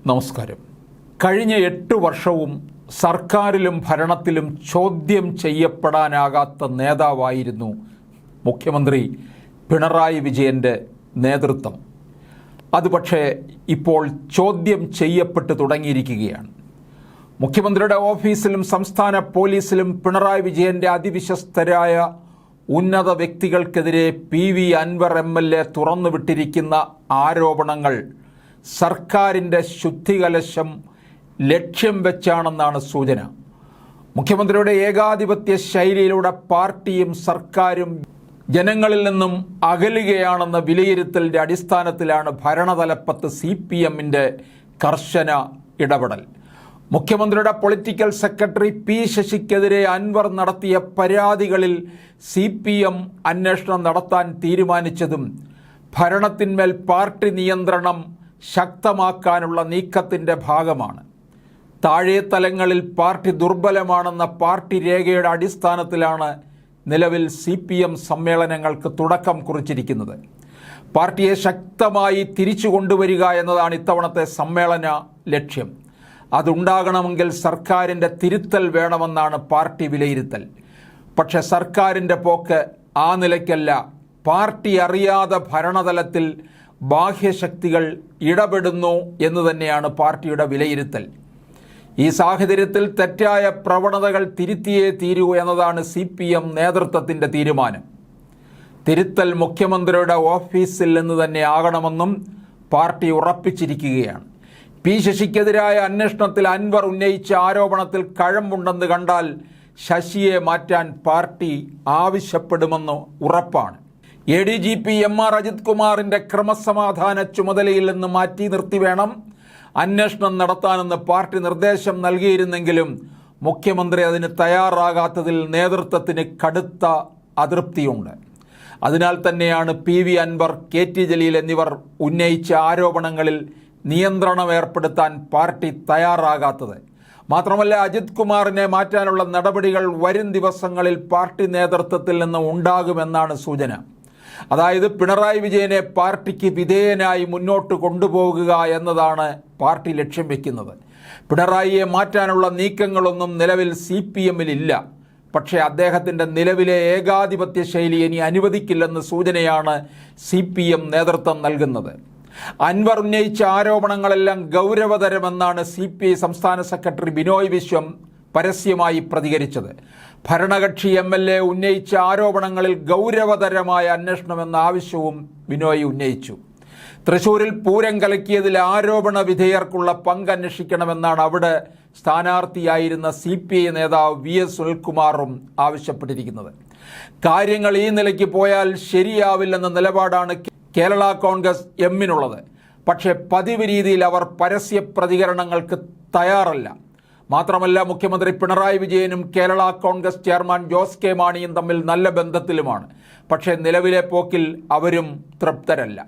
നമസ്കാരം. കഴിഞ്ഞ 8 വർഷവും സർക്കാരിലും ഭരണത്തിലും ചോദ്യം ചെയ്യപ്പെടാനാകാത്ത നേതാവായിരുന്നു മുഖ്യമന്ത്രി പിണറായി വിജയൻ്റെ നേതൃത്വം. അത് പക്ഷേ ഇപ്പോൾ ചോദ്യം ചെയ്യപ്പെട്ടു തുടങ്ങിയിരിക്കുകയാണ്. മുഖ്യമന്ത്രിയുടെ ഓഫീസിലും സംസ്ഥാന പോലീസിലും പിണറായി വിജയൻ്റെ അതിവിശ്വസ്തരായ ഉന്നത വ്യക്തികൾക്കെതിരെ PV അൻവർ MLA തുറന്നുവിട്ടിരിക്കുന്ന ആരോപണങ്ങൾ സർക്കാരിൻ്റെ ശുദ്ധികലശം ലക്ഷ്യം വെച്ചാണെന്നാണ് സൂചന. മുഖ്യമന്ത്രിയുടെ ഏകാധിപത്യ ശൈലിയിലൂടെ പാർട്ടിയും സർക്കാരും ജനങ്ങളിൽ നിന്നും അകലുകയാണെന്ന വിലയിരുത്തലിൻ്റെ അടിസ്ഥാനത്തിലാണ് ഭരണതലപ്പത്ത് CPMൻ്റെ കർശന ഇടപെടൽ. മുഖ്യമന്ത്രിയുടെ പൊളിറ്റിക്കൽ സെക്രട്ടറി P ശശിക്കെതിരെ അൻവർ നടത്തിയ പരാതികളിൽ CPM അന്വേഷണം നടത്താൻ തീരുമാനിച്ചതും ഭരണത്തിന്മേൽ പാർട്ടി നിയന്ത്രണം ശക്തമാക്കാനുള്ള നീക്കത്തിൻ്റെ ഭാഗമാണ്. താഴെ തലങ്ങളിൽ പാർട്ടി ദുർബലമാണെന്ന പാർട്ടി രേഖയുടെ അടിസ്ഥാനത്തിലാണ് നിലവിൽ CPM സമ്മേളനങ്ങൾക്ക് തുടക്കം കുറിച്ചിരിക്കുന്നത്. പാർട്ടിയെ ശക്തമായി തിരിച്ചു കൊണ്ടുവരിക എന്നതാണ് ഇത്തവണത്തെ സമ്മേളന ലക്ഷ്യം. അതുണ്ടാകണമെങ്കിൽ സർക്കാരിൻ്റെ തിരുത്തൽ വേണമെന്നാണ് പാർട്ടി വിലയിരുത്തൽ. പക്ഷെ സർക്കാരിൻ്റെ പോക്ക് ആ നിലയ്ക്കല്ല. പാർട്ടി അറിയാതെ ഭരണതലത്തിൽ ബാഹ്യശക്തികൾ ഇടപെടുന്നു എന്ന് തന്നെയാണ് പാർട്ടിയുടെ വിലയിരുത്തൽ. ഈ സാഹചര്യത്തിൽ തെറ്റായ പ്രവണതകൾ തിരുത്തിയേ തീരൂ എന്നതാണ് CPM നേതൃത്വത്തിൻ്റെ തീരുമാനം. തിരുത്തൽ മുഖ്യമന്ത്രിയുടെ ഓഫീസിൽ നിന്ന് തന്നെ ആകണമെന്നും പാർട്ടി ഉറപ്പിച്ചിരിക്കുകയാണ്. P ശശിക്കെതിരായ അന്വേഷണത്തിൽ അൻവർ ഉന്നയിച്ച ആരോപണത്തിൽ കഴമ്പുണ്ടെന്ന് കണ്ടാൽ ശശിയെ മാറ്റാൻ പാർട്ടി ആവശ്യപ്പെടുമെന്ന് ഉറപ്പാണ്. ADGP MR അജിത് കുമാറിൻ്റെ ക്രമസമാധാന ചുമതലയിൽ നിന്ന് മാറ്റി നിർത്തി വേണം അന്വേഷണം നടത്താനെന്ന് പാർട്ടി നിർദ്ദേശം നൽകിയിരുന്നെങ്കിലും മുഖ്യമന്ത്രി അതിന് തയ്യാറാകാത്തതിൽ നേതൃത്വത്തിന് കടുത്ത അതൃപ്തിയുണ്ട്. അതിനാൽ തന്നെയാണ് PV അൻവർ, KT ജലീൽ എന്നിവർ ഉന്നയിച്ച ആരോപണങ്ങളിൽ നിയന്ത്രണം ഏർപ്പെടുത്താൻ പാർട്ടി തയ്യാറാകാത്തത്. മാത്രമല്ല, അജിത് കുമാറിനെ മാറ്റാനുള്ള നടപടികൾ വരും ദിവസങ്ങളിൽ പാർട്ടി നേതൃത്വത്തിൽ നിന്ന് ഉണ്ടാകുമെന്നാണ് സൂചന. അതായത് പിണറായി വിജയനെ പാർട്ടിക്ക് വിധേയനായി മുന്നോട്ട് കൊണ്ടുപോകുക എന്നതാണ് പാർട്ടി ലക്ഷ്യം വയ്ക്കുന്നത്. പിണറായിയെ മാറ്റാനുള്ള നീക്കങ്ങളൊന്നും നിലവിൽ CPMലില്ല. പക്ഷേ അദ്ദേഹത്തിൻ്റെ നിലവിലെ ഏകാധിപത്യ ശൈലി ഇനി അനുവദിക്കില്ലെന്ന് സൂചനയാണ് CPM നേതൃത്വം നൽകുന്നത്. അൻവർ ഉന്നയിച്ച ആരോപണങ്ങളെല്ലാം ഗൗരവതരമെന്നാണ് CPI സംസ്ഥാന സെക്രട്ടറി ബിനോയ് വിശ്വം പരസ്യമായി പ്രതികരിച്ചത്. ഭരണകക്ഷി MLA ഉന്നയിച്ച ആരോപണങ്ങളിൽ ഗൗരവതരമായ അന്വേഷണമെന്ന ആവശ്യവും ബിനോയ് ഉന്നയിച്ചു. തൃശ്ശൂരിൽ പൂരം കലക്കിയതിൽ ആരോപണ വിധേയർക്കുള്ള പങ്ക് അന്വേഷിക്കണമെന്നാണ് അവിടെ സ്ഥാനാർത്ഥിയായിരുന്ന CPI നേതാവ് VS സുനിൽകുമാറും ആവശ്യപ്പെട്ടിരിക്കുന്നത്. കാര്യങ്ങൾ ഈ നിലയ്ക്ക് പോയാൽ ശരിയാവില്ലെന്ന നിലപാടാണ് കേരള കോൺഗ്രസ് എമ്മിനുള്ളത്. പക്ഷേ പതിവ് രീതിയിൽ അവർ പരസ്യ പ്രതികരണങ്ങൾക്ക് തയ്യാറല്ല. മാത്രമല്ല, മുഖ്യമന്ത്രി പിണറായി വിജയനും കേരള കോൺഗ്രസ് ചെയർമാൻ ജോസ് കെ മാണിയും തമ്മിൽ നല്ല ബന്ധത്തിലുമാണ്. പക്ഷേ നിലവിലെ പോക്കിൽ അവരും തൃപ്തരല്ല.